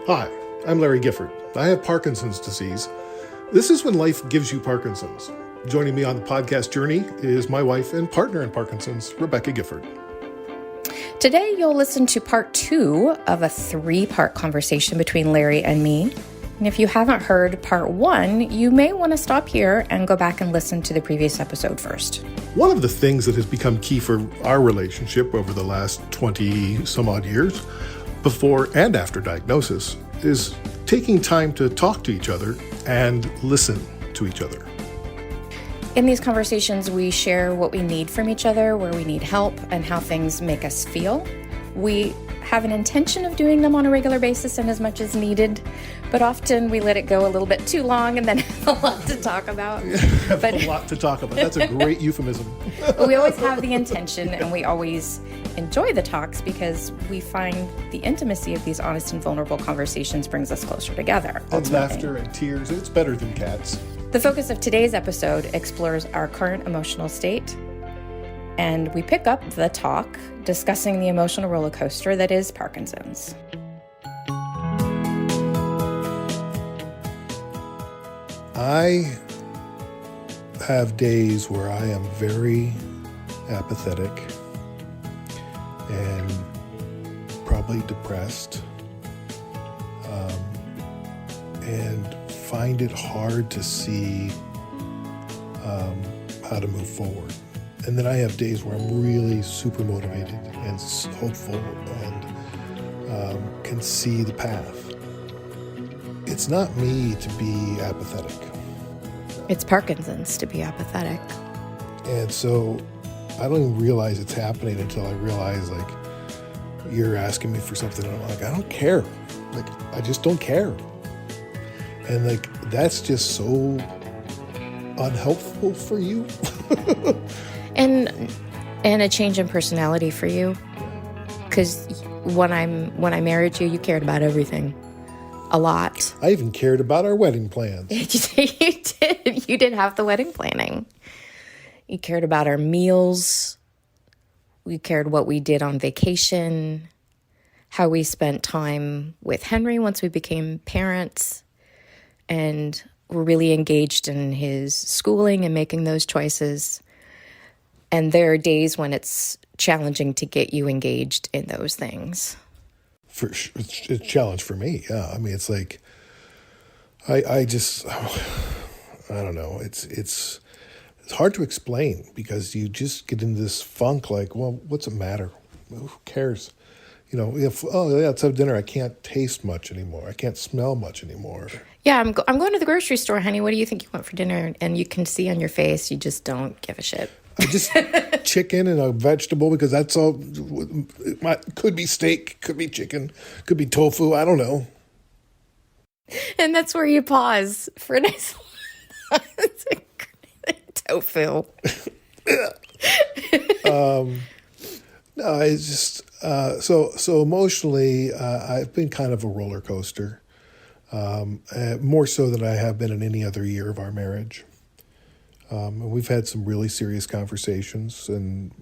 Hi, I'm Larry Gifford. I have Parkinson's disease. This is when life gives you Parkinson's. Joining me on the podcast journey is my wife and partner in Parkinson's, Rebecca Gifford. Today, you'll listen to part 2 of a 3-part conversation between Larry and me. And if you haven't heard part 1, you may want to stop here and go back and listen to the previous episode first. One of the things that has become key for our relationship over the last 20 some odd years, before and after diagnosis, is taking time to talk to each other and listen to each other. In these conversations, we share what we need from each other, where we need help, and how things make us feel. We have an intention of doing them on a regular basis and as much as needed, but often we let it go a little bit too long and then have a lot to talk about. A lot to talk about. That's a great euphemism. But we always have the intention, and we always enjoy the talks because we find the intimacy of these honest and vulnerable conversations brings us closer together. And laughter and tears. It's better than cats. The focus of today's episode explores our current emotional state, and we pick up the talk discussing the emotional roller coaster that is Parkinson's. I have days where I am very apathetic and probably depressed, and find it hard to see how to move forward. And then I have days where I'm really super motivated and hopeful and can see the path. It's not me to be apathetic. It's Parkinson's to be apathetic. And so I don't even realize it's happening until I realize, like, you're asking me for something and I'm like, I don't care. Like, I just don't care. And like, that's just so unhelpful for you. And a change in personality for you. Because when I married you, you cared about everything. A lot. I even cared about our wedding plans. You did. You did have the wedding planning. You cared about our meals. We cared what we did on vacation. How we spent time with Henry once we became parents. And were really engaged in his schooling and making those choices. And there are days when it's challenging to get you engaged in those things. For sure, it's a challenge for me. Yeah, I mean, it's like, I don't know. It's hard to explain because you just get into this funk. Like, well, what's it matter? Who cares? You know, let's have dinner. I can't taste much anymore. I can't smell much anymore. Yeah, I'm going to the grocery store, honey. What do you think you want for dinner? And you can see on your face, you just don't give a shit. I just chicken and a vegetable because that's all. Could be steak, could be chicken, could be tofu. I don't know. And that's where you pause for a nice tofu. No, it's just so emotionally. I've been kind of a roller coaster, more so than I have been in any other year of our marriage. And we've had some really serious conversations, and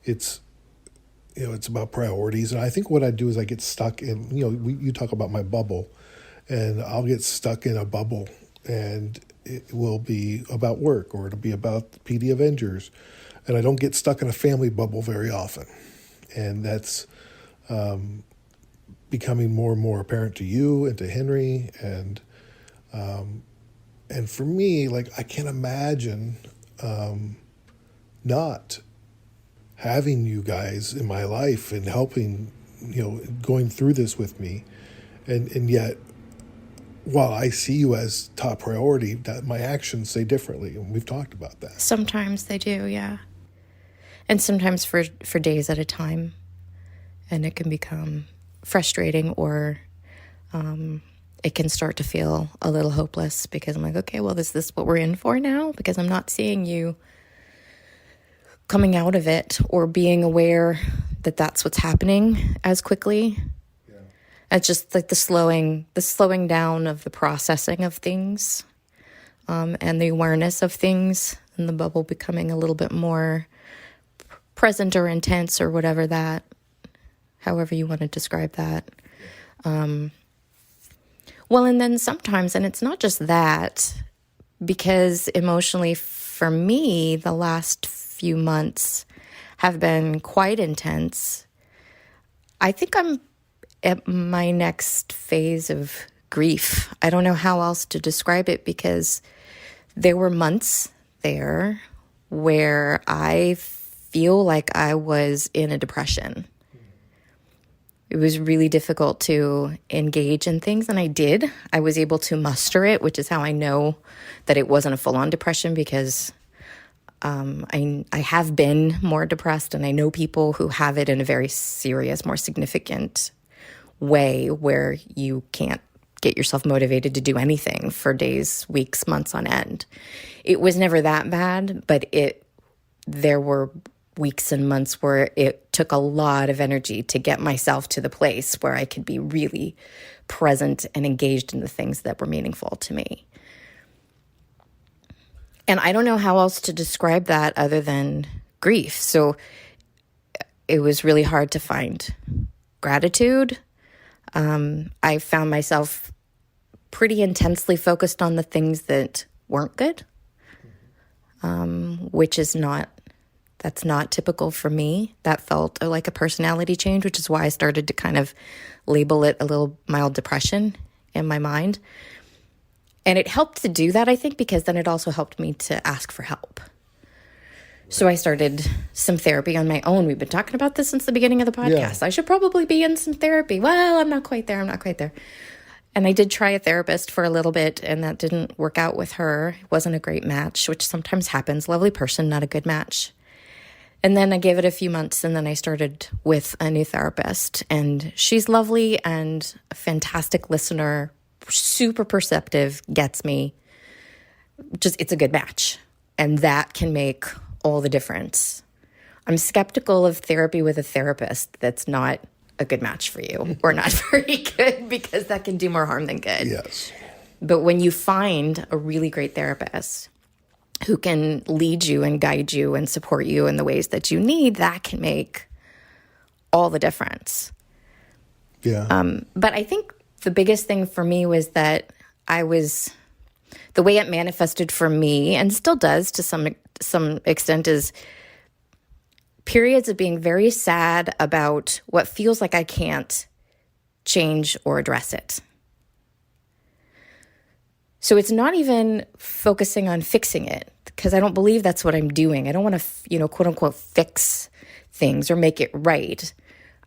it's about priorities. And I think what I do is I get stuck in, you talk about my bubble, and I'll get stuck in a bubble, and it will be about work or it'll be about the PD Avengers, and I don't get stuck in a family bubble very often, and that's becoming more and more apparent to you and to Henry, and for me, like, I can't imagine not having you guys in my life and helping, going through this with me. And yet, while I see you as top priority, that my actions say differently. And we've talked about that. Sometimes they do, yeah. And sometimes for days at a time. And it can become frustrating, or it can start to feel a little hopeless because I'm like, okay, well, is this what we're in for now? Because I'm not seeing you coming out of it or being aware that that's what's happening as quickly. Yeah. It's just like the slowing down of the processing of things, and the awareness of things, and the bubble becoming a little bit more present or intense or whatever however you want to describe that. Well, and then sometimes, and it's not just that, because emotionally for me, the last few months have been quite intense. I think I'm at my next phase of grief. I don't know how else to describe it, because there were months there where I feel like I was in a depression. It was really difficult to engage in things, and I did. I was able to muster it, which is how I know that it wasn't a full-on depression, because I have been more depressed, and I know people who have it in a very serious, more significant way where you can't get yourself motivated to do anything for days, weeks, months on end. It was never that bad, but there were weeks and months where it took a lot of energy to get myself to the place where I could be really present and engaged in the things that were meaningful to me. And I don't know how else to describe that other than grief. So it was really hard to find gratitude. I found myself pretty intensely focused on the things that weren't good, which is that's not typical for me. That felt like a personality change, which is why I started to kind of label it a little mild depression in my mind. And it helped to do that, I think, because then it also helped me to ask for help. So I started some therapy on my own. We've been talking about this since the beginning of the podcast. Yeah. I should probably be in some therapy. Well, I'm not quite there. And I did try a therapist for a little bit, and that didn't work out with her. It wasn't a great match, which sometimes happens. Lovely person, not a good match. And then I gave it a few months, and then I started with a new therapist. And she's lovely and a fantastic listener, super perceptive, gets me. It's a good match. And that can make all the difference. I'm skeptical of therapy with a therapist that's not a good match for you or not very good, because that can do more harm than good. Yes. But when you find a really great therapist who can lead you and guide you and support you in the ways that you need, that can make all the difference. Yeah. But I think the biggest thing for me was that the way it manifested for me, and still does to some extent, is periods of being very sad about what feels like I can't change or address it. So it's not even focusing on fixing it, because I don't believe that's what I'm doing. I don't want to, quote unquote, fix things or make it right.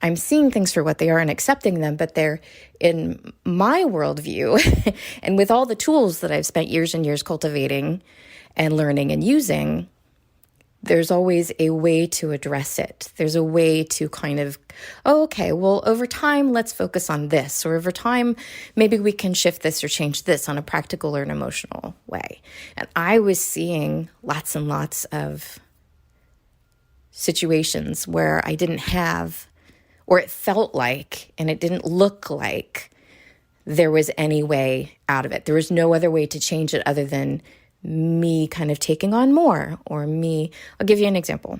I'm seeing things for what they are and accepting them, but they're in my worldview and with all the tools that I've spent years and years cultivating and learning and using, there's always a way to address it. There's a way to kind of, okay, well, over time, let's focus on this. Or over time, maybe we can shift this or change this on a practical or an emotional way. And I was seeing lots and lots of situations where I didn't have, or it felt like, and it didn't look like there was any way out of it. There was no other way to change it other than me kind of taking on more, or I'll give you an example.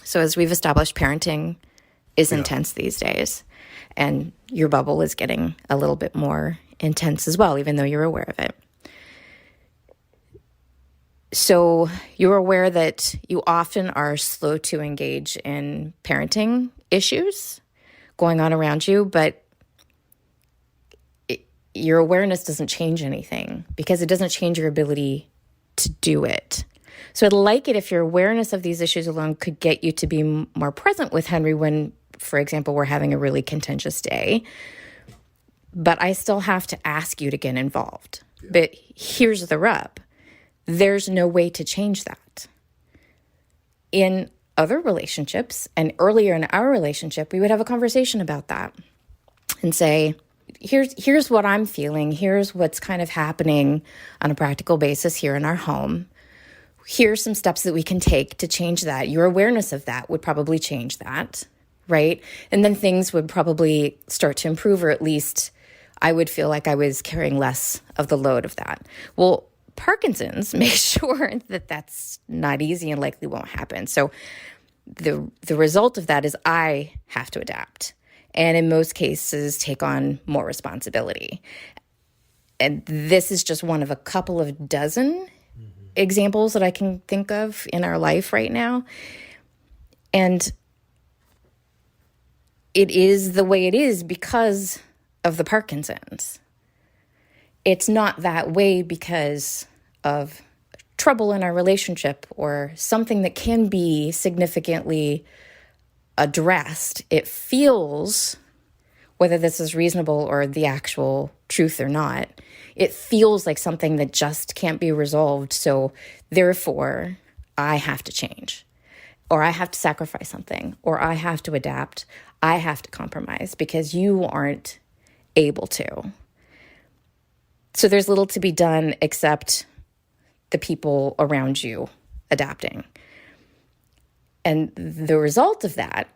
So as we've established, parenting is intense these days, and your bubble is getting a little bit more intense as well, even though you're aware of it. So you're aware that you often are slow to engage in parenting issues going on around you, but your awareness doesn't change anything, because it doesn't change your ability to do it. So I'd like it if your awareness of these issues alone could get you to be more present with Henry when, for example, we're having a really contentious day. But I still have to ask you to get involved. Yeah. But here's the rub. There's no way to change that. In other relationships, and earlier in our relationship, we would have a conversation about that and say, here's what I'm feeling. Here's what's kind of happening on a practical basis here in our home. Here's some steps that we can take to change that. Your awareness of that would probably change that, right? And then things would probably start to improve, or at least I would feel like I was carrying less of the load of that. Well, Parkinson's makes sure that that's not easy and likely won't happen. So the result of that is I have to adapt. and in most cases take on more responsibility. And this is just one of a couple of dozen examples that I can think of in our life right now. And it is the way it is because of the Parkinson's. It's not that way because of trouble in our relationship or something that can be significantly addressed. It feels, whether this is reasonable or the actual truth or not, it feels like something that just can't be resolved. So therefore, I have to change, or I have to sacrifice something, or I have to adapt. I have to compromise because you aren't able to. So there's little to be done except the people around you adapting. And the result of that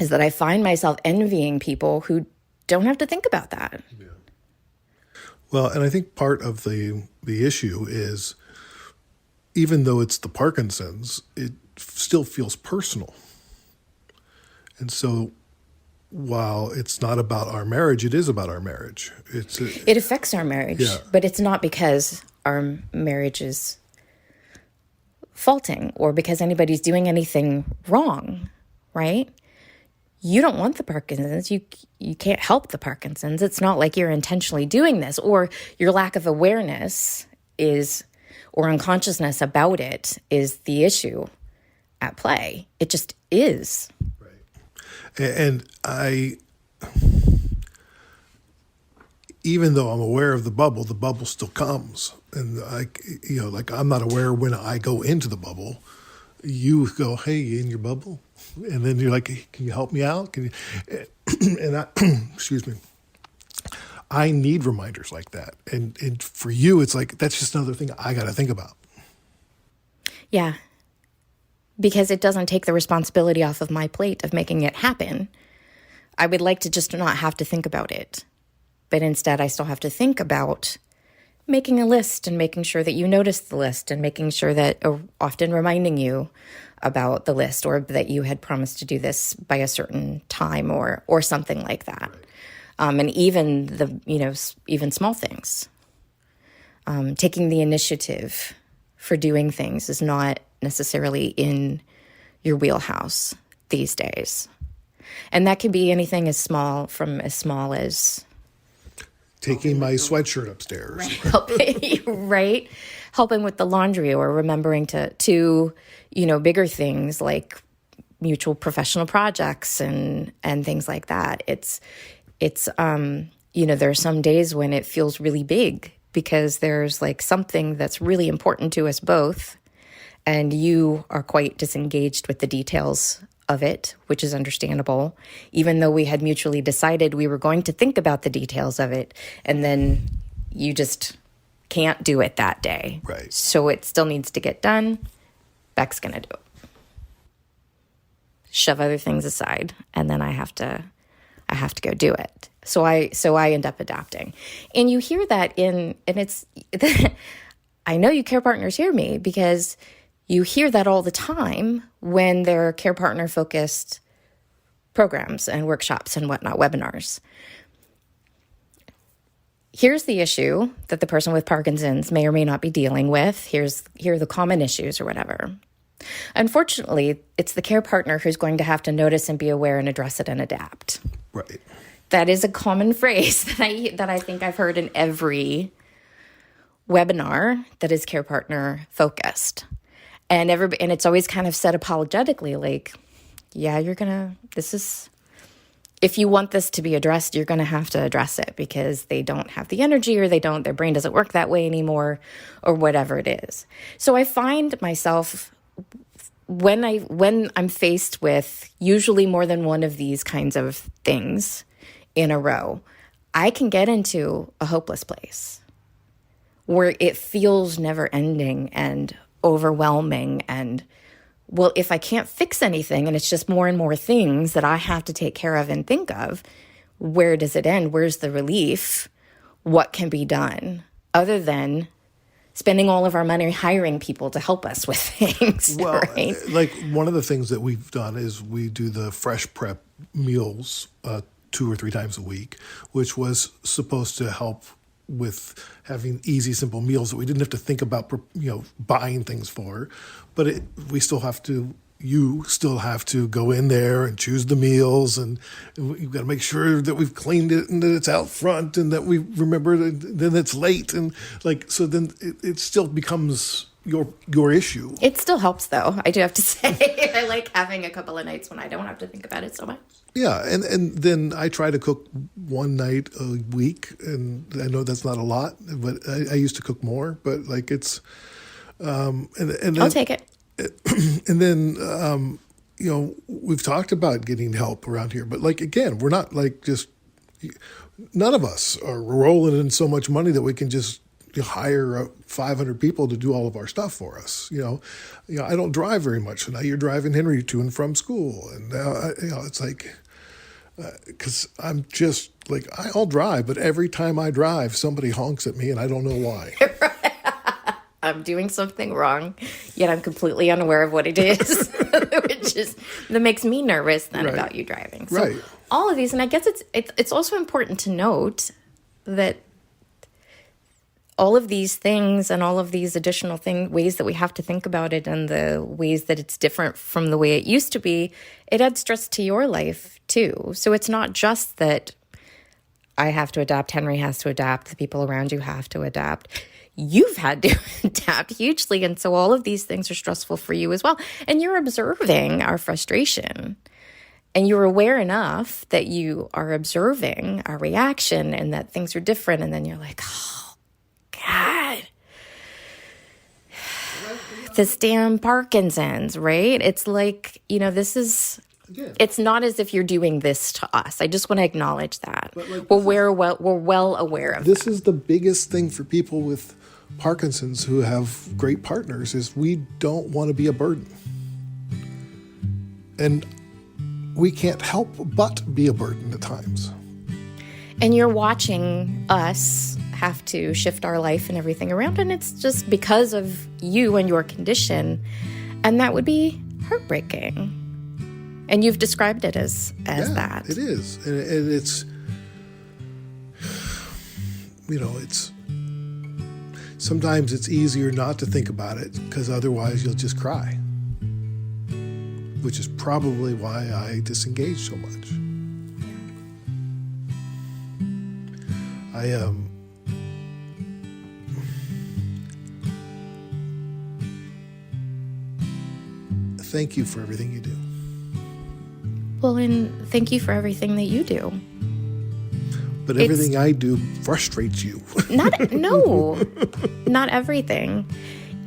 is that I find myself envying people who don't have to think about that. Yeah. Well, and I think part of the issue is, even though it's the Parkinson's, it still feels personal. And so while it's not about our marriage, it is about our marriage. It affects our marriage, yeah. But it's not because our marriage is faulting or because anybody's doing anything wrong, right? You don't want the Parkinson's. You can't help the Parkinson's. It's not like you're intentionally doing this, or your lack of awareness is, or unconsciousness about it is the issue at play. It just is. And even though I'm aware of the bubble still comes. And I'm not aware when I go into the bubble. You go, hey, you in your bubble? And then you're like, hey, can you help me out? Excuse me. I need reminders like that. And for you, it's like, that's just another thing I got to think about. Yeah. Because it doesn't take the responsibility off of my plate of making it happen. I would like to just not have to think about it. But instead, I still have to think about making a list and making sure that you notice the list and making sure that, or often reminding you about the list, or that you had promised to do this by a certain time or something like that. And even even small things. Taking the initiative for doing things is not necessarily in your wheelhouse these days. And that can be anything as small as taking my sweatshirt upstairs. Right. Helping with the laundry, or remembering to bigger things like mutual professional projects and things like that. It's there are some days when it feels really big because there's like something that's really important to us both, and you are quite disengaged with the details of it, which is understandable, even though we had mutually decided we were going to think about the details of it, and then you just can't do it that day. Right. So it still needs to get done. Beck's going to do it. Shove other things aside, and then I have to go do it. So I end up adapting. And you hear that and it's, I know you care partners hear me, because you hear that all the time when there are care partner focused programs and workshops and whatnot, webinars. Here's the issue that the person with Parkinson's may or may not be dealing with. Here are the common issues or whatever. Unfortunately, it's the care partner who's going to have to notice and be aware and address it and adapt. Right. That is a common phrase that I think I've heard in every webinar that is care partner focused. And it's always kind of said apologetically, like, yeah, if you want this to be addressed, you're going to have to address it because they don't have the energy, or their brain doesn't work that way anymore, or whatever it is. So I find myself, when I'm faced with usually more than one of these kinds of things in a row, I can get into a hopeless place where it feels never ending and overwhelming. And, well, if I can't fix anything and it's just more and more things that I have to take care of and think of, where does it end? Where's the relief? What can be done other than spending all of our money hiring people to help us with things? Well, right? like one of the things that we've done is we do the fresh prep meals 2 or 3 times a week, which was supposed to help with having easy, simple meals that we didn't have to think about, buying things for. But we still have to. You still have to go in there and choose the meals, and you've got to make sure that we've cleaned it and that it's out front and that we remember that then it's late, and so then it still becomes your issue. It still helps, though. I do have to say, I like having a couple of nights when I don't have to think about it so much. Yeah, and then I try to cook one night a week, and I know that's not a lot, but I used to cook more. But it's, and then, I'll take it. And then we've talked about getting help around here, but again, we're not just none of us are rolling in so much money that we can just hire 500 people to do all of our stuff for us. I don't drive very much, so now you're driving Henry to and from school, and it's because I'm just I'll drive, but every time I drive, somebody honks at me, and I don't know why. I'm doing something wrong, yet I'm completely unaware of what it is, that makes me nervous then Right. about you driving. So Right. all of these, and I guess it's also important to note that all of these things and all of these additional ways that we have to think about it, and the ways that it's different from the way it used to be, it adds stress to your life too. So it's not just that I have to adapt, Henry has to adapt, the people around you have to adapt. You've had to adapt hugely, and so all of these things are stressful for you as well. And you're observing our frustration, and you're aware enough that you are observing our reaction and that things are different, and then you're like, oh, God, this damn Parkinson's, right? It's this is... Yeah. It's not as if you're doing this to us. I just want to acknowledge that. We're well aware of this. Is the biggest thing for people with Parkinson's who have great partners is we don't want to be a burden. And we can't help but be a burden at times. And you're watching us have to shift our life and everything around, and it's just because of you and your condition. And that would be heartbreaking. And you've described it as that. It is. And it's, it's, sometimes it's easier not to think about it because otherwise you'll just cry, which is probably why I disengage so much. Thank you for everything you do. Well, and thank you for everything that you do. But everything I do frustrates you. Not everything.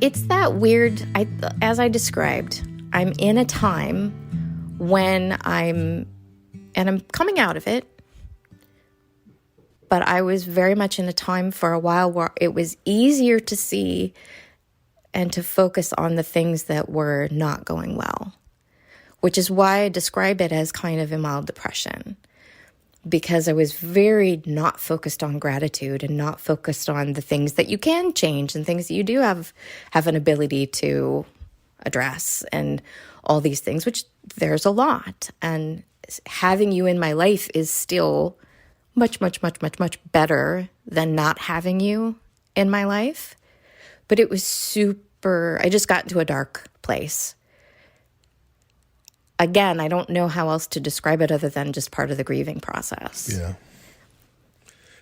It's that weird, as I described, I'm in a time when I'm coming out of it, but I was very much in a time for a while where it was easier to see and to focus on the things that were not going well, which is why I describe it as kind of a mild depression, because I was very not focused on gratitude and not focused on the things that you can change and things that you do have an ability to address and all these things, which there's a lot. And having you in my life is still much, much, much, much, much better than not having you in my life. But it was I just got into a dark place. Again, I don't know how else to describe it other than just part of the grieving process. Yeah.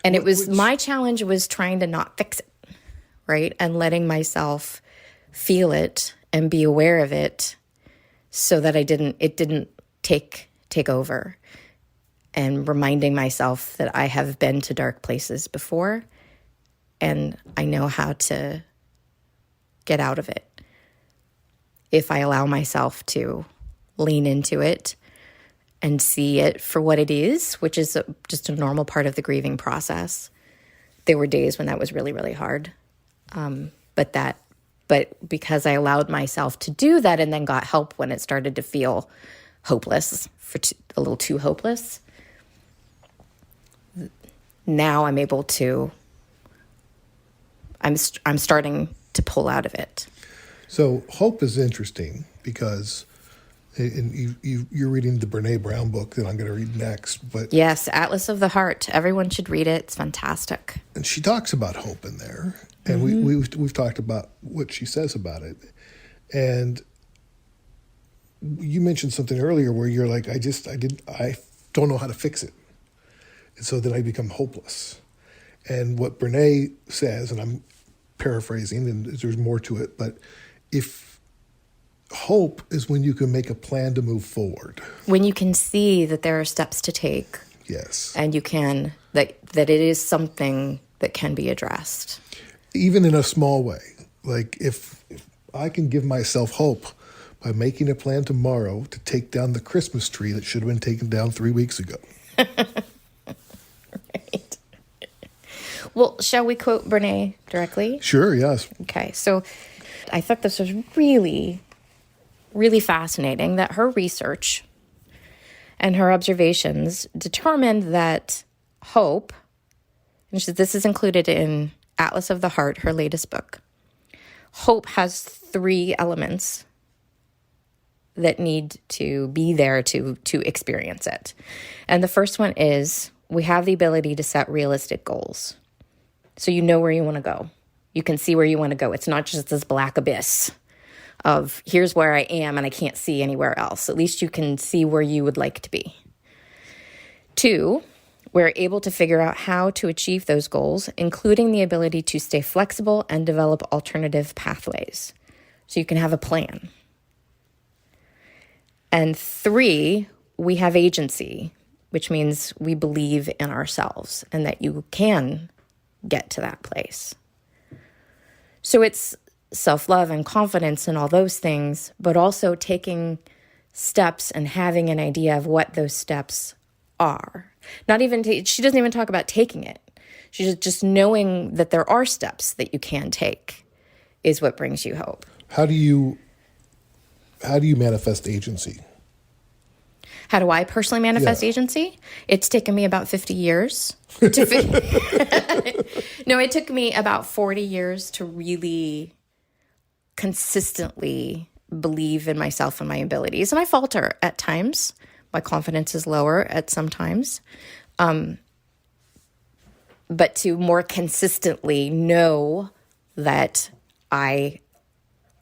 And my challenge was trying to not fix it, right? And letting myself feel it and be aware of it so that it didn't take over. And reminding myself that I have been to dark places before and I know how to get out of it if I allow myself to lean into it and see it for what it is, which is just a normal part of the grieving process. There were days when that was really, really hard. But because I allowed myself to do that and then got help when it started to feel hopeless, a little too hopeless, now I'm able to, I'm starting to pull out of it. So hope is interesting because And you're reading the Brene Brown book that I'm going to read next. But Yes, Atlas of the Heart. Everyone should read it. It's fantastic. and she talks about hope in there, and we've talked about what she says about it. And you mentioned something earlier where you're like, I don't know how to fix it, and so then I become hopeless. And what Brene says, and I'm paraphrasing, and there's more to it, but if hope is when you can make a plan to move forward. When you can see that there are steps to take. Yes. And you can, that it is something that can be addressed. Even in a small way. Like if I can give myself hope by making a plan tomorrow to take down the Christmas tree that should have been taken down 3 weeks ago. Right. Well, shall we quote Brene directly? Sure, yes. Okay, so I thought this was really, really fascinating that her research and her observations determined that hope, and this is included in Atlas of the Heart, her latest book, hope has 3 elements that need to be there to experience it. And the first one is we have the ability to set realistic goals. So you know where you want to go. You can see where you want to go. It's not just this black abyss of here's where I am and I can't see anywhere else. At least you can see where you would like to be. 2, we're able to figure out how to achieve those goals, including the ability to stay flexible and develop alternative pathways. So you can have a plan. And 3, we have agency, which means we believe in ourselves and that you can get to that place. So it's self-love and confidence and all those things, but also taking steps and having an idea of what those steps are. She doesn't even talk about taking it. She's just knowing that there are steps that you can take is what brings you hope. How do you manifest agency? How do I personally manifest agency? It's taken me about 50 years. No, it took me about 40 years to really consistently believe in myself and my abilities. And I falter at times. My confidence is lower at some times. But to more consistently know that I,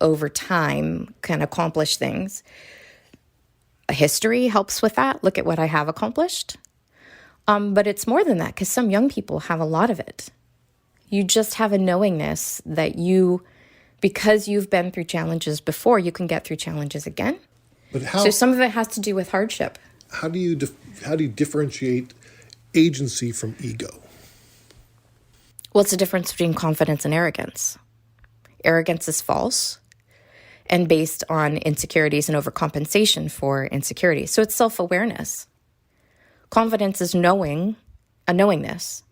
over time, can accomplish things. History helps with that. Look at what I have accomplished. But it's more than that because some young people have a lot of it. You just have a knowingness that because you've been through challenges before, you can get through challenges again. But how? So some of it has to do with hardship. How do you differentiate agency from ego? Well, it's the difference between confidence and arrogance. Arrogance is false and based on insecurities and overcompensation for insecurities. So it's self-awareness. Confidence is a knowingness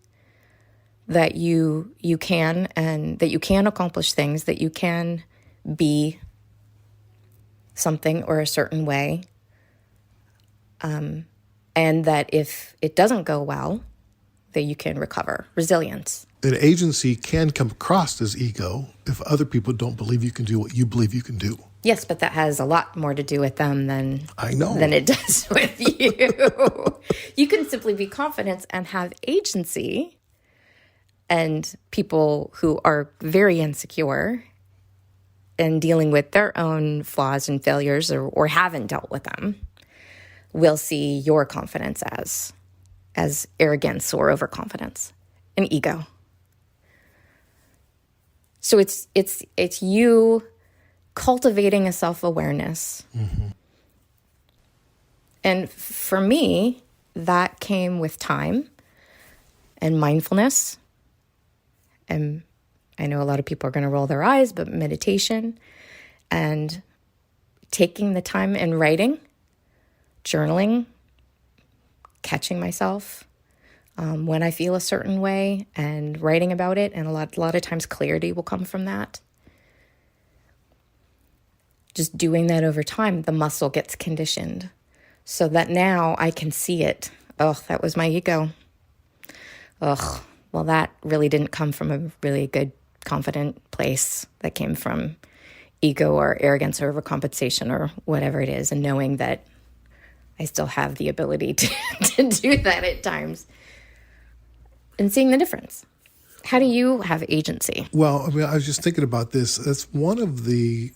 that you can and that you can accomplish things, that you can be something or a certain way, and that if it doesn't go well, that you can recover. Resilience. An agency can come across as ego if other people don't believe you can do what you believe you can do. Yes, but that has a lot more to do with them than it does with you. You can simply be confident and have agency. And people who are very insecure and dealing with their own flaws and failures or haven't dealt with them will see your confidence as arrogance or overconfidence and ego. So it's you cultivating a self-awareness. Mm-hmm. And for me, that came with time and mindfulness. And I know a lot of people are going to roll their eyes, but meditation and taking the time and writing, journaling, catching myself when I feel a certain way and writing about it. And a lot of times clarity will come from that. Just doing that over time, the muscle gets conditioned so that now I can see it. Oh, that was my ego. Ugh. Well, that really didn't come from a really good, confident place. That came from ego or arrogance or overcompensation or whatever it is, and knowing that I still have the ability to do that at times, and seeing the difference. How do you have agency? Well, I mean, I was just thinking about this. That's one of the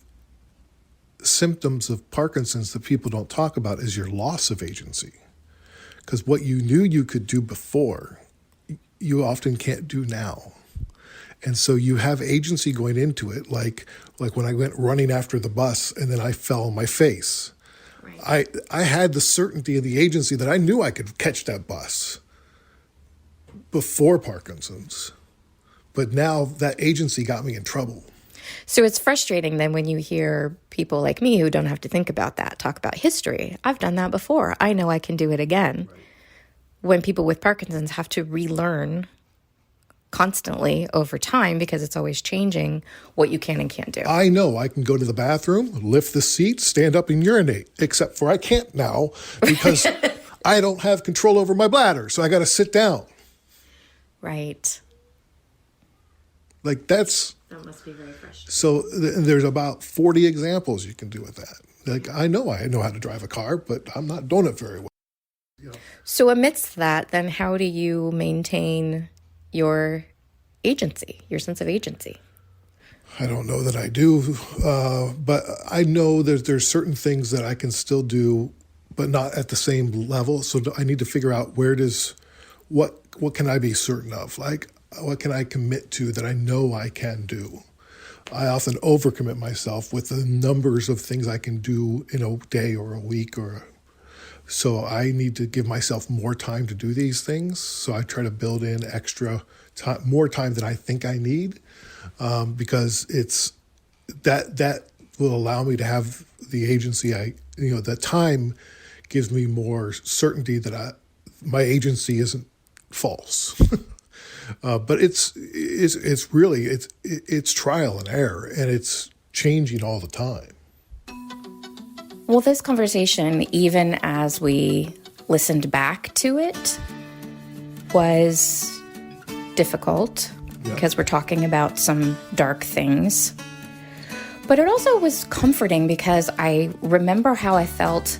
symptoms of Parkinson's that people don't talk about is your loss of agency. Because what you knew you could do before, you often can't do now. And so you have agency going into it, like when I went running after the bus and then I fell on my face. Right. I had the certainty of the agency that I knew I could catch that bus before Parkinson's. But now that agency got me in trouble. So it's frustrating then when you hear people like me who don't have to think about that, talk about history. I've done that before. I know I can do it again. Right. When people with Parkinson's have to relearn constantly over time because it's always changing what you can and can't do. I know I can go to the bathroom, lift the seat, stand up and urinate, except for I can't now because I don't have control over my bladder, so I got to sit down. Right. Like that must be very frustrating. So there's about 40 examples you can do with that. Like I know how to drive a car, but I'm not doing it very well. You know. So amidst that, then how do you maintain your agency, your sense of agency? I don't know that I do, but I know there's certain things that I can still do, but not at the same level. So I need to figure out what can I be certain of? Like, what can I commit to that I know I can do? I often overcommit myself with the numbers of things I can do in a day or a week so I need to give myself more time to do these things. So I try to build in extra time, more time than I think I need, because it's that will allow me to have the agency. That time gives me more certainty that my agency isn't false. But it's really trial and error, and it's changing all the time. Well, this conversation, even as we listened back to it, was difficult because we're talking about some dark things. But it also was comforting because I remember how I felt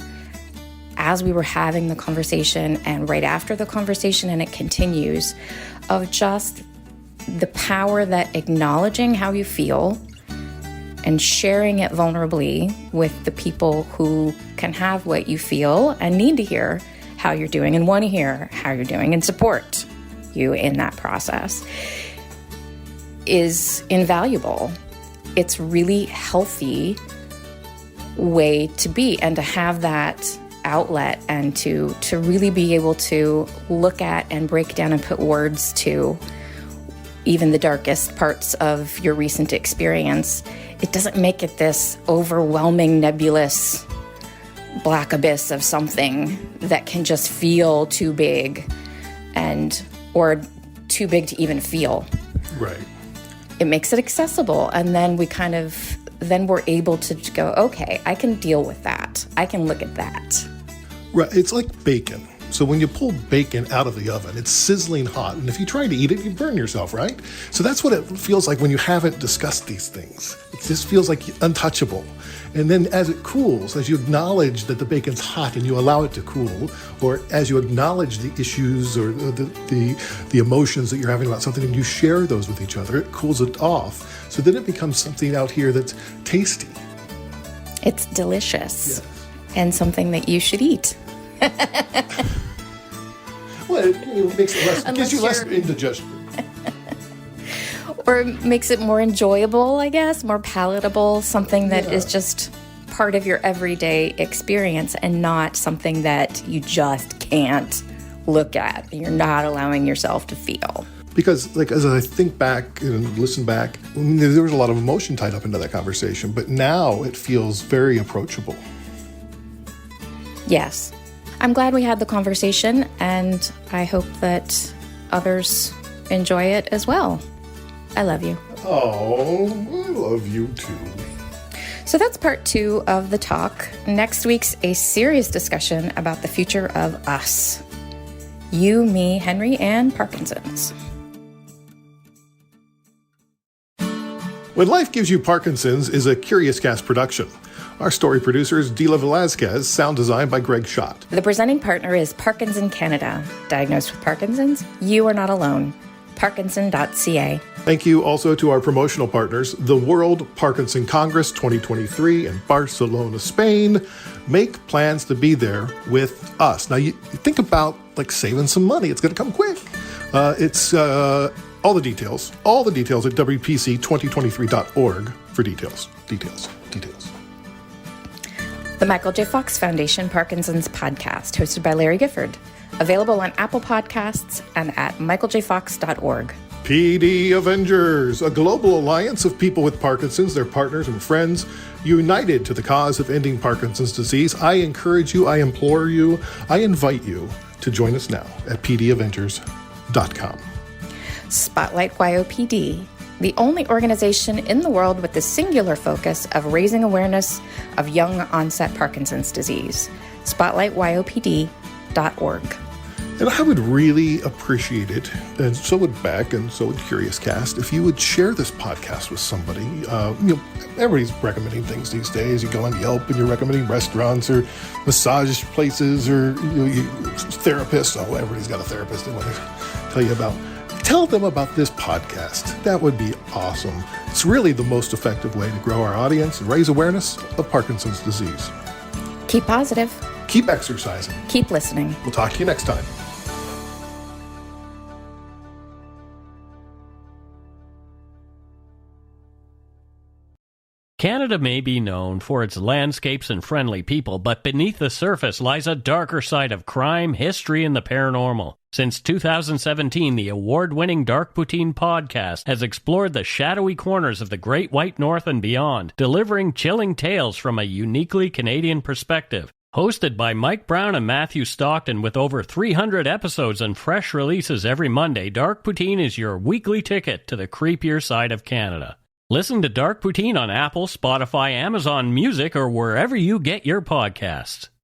as we were having the conversation and right after the conversation, and it continues, of just the power that acknowledging how you feel and sharing it vulnerably with the people who can have what you feel and need to hear how you're doing and want to hear how you're doing and support you in that process is invaluable. It's really healthy way to be, and to have that outlet and to really be able to look at and break down and put words to even the darkest parts of your recent experience. It doesn't make it this overwhelming, nebulous black abyss of something that can just feel too big or too big to even feel. Right. It makes it accessible, and then we're able to go, okay, I can deal with that. I can look at that. Right. It's like bacon. So when you pull bacon out of the oven, it's sizzling hot. And if you try to eat it, you burn yourself, right? So that's what it feels like when you haven't discussed these things. It just feels like untouchable. And then as it cools, as you acknowledge that the bacon's hot and you allow it to cool, or as you acknowledge the issues or the emotions that you're having about something and you share those with each other, it cools it off. So then it becomes something out here that's tasty. It's delicious. Yes. And something that you should eat. Well, it makes it less, gives you less indigestion. Or makes it more enjoyable, I guess, more palatable, something that is just part of your everyday experience and not something that you just can't look at. You're not allowing yourself to feel. Because, like, as I think back and listen back, I mean, there was a lot of emotion tied up into that conversation, but now it feels very approachable. Yes. I'm glad we had the conversation, and I hope that others enjoy it as well. I love you. Oh, I love you too. So that's part 2 of the talk. Next week's a serious discussion about the future of us. You, me, Henry, and Parkinson's. When Life Gives You Parkinson's is a Curious Cast production. Our story producer is Dila Velazquez, sound design by Greg Schott. The presenting partner is Parkinson Canada. Diagnosed with Parkinson's? You are not alone. Parkinson.ca. Thank you also to our promotional partners, the World Parkinson Congress 2023 in Barcelona, Spain. Make plans to be there with us. Now, you think about like saving some money. It's going to come quick. It's all the details at WPC2023.org for details. The Michael J. Fox Foundation Parkinson's Podcast, hosted by Larry Gifford. Available on Apple Podcasts and at michaeljfox.org. PD Avengers, a global alliance of people with Parkinson's, their partners and friends, united to the cause of ending Parkinson's disease. I encourage you, I implore you, I invite you to join us now at pdavengers.com. Spotlight YOPD, the only organization in the world with the singular focus of raising awareness of young onset Parkinson's disease. SpotlightYOPD.org. And I would really appreciate it, and so would Beck, and so would Curious Cast, if you would share this podcast with somebody. Everybody's recommending things these days. You go on Yelp and you're recommending restaurants or massage places or therapists. Oh, everybody's got a therapist they want to tell you about. Tell them about this podcast. That would be awesome. It's really the most effective way to grow our audience and raise awareness of Parkinson's disease. Keep positive. Keep exercising. Keep listening. We'll talk to you next time. Canada may be known for its landscapes and friendly people, but beneath the surface lies a darker side of crime, history, and the paranormal. Since 2017, the award-winning Dark Poutine podcast has explored the shadowy corners of the Great White North and beyond, delivering chilling tales from a uniquely Canadian perspective. Hosted by Mike Brown and Matthew Stockton with over 300 episodes and fresh releases every Monday, Dark Poutine is your weekly ticket to the creepier side of Canada. Listen to Dark Poutine on Apple, Spotify, Amazon Music, or wherever you get your podcasts.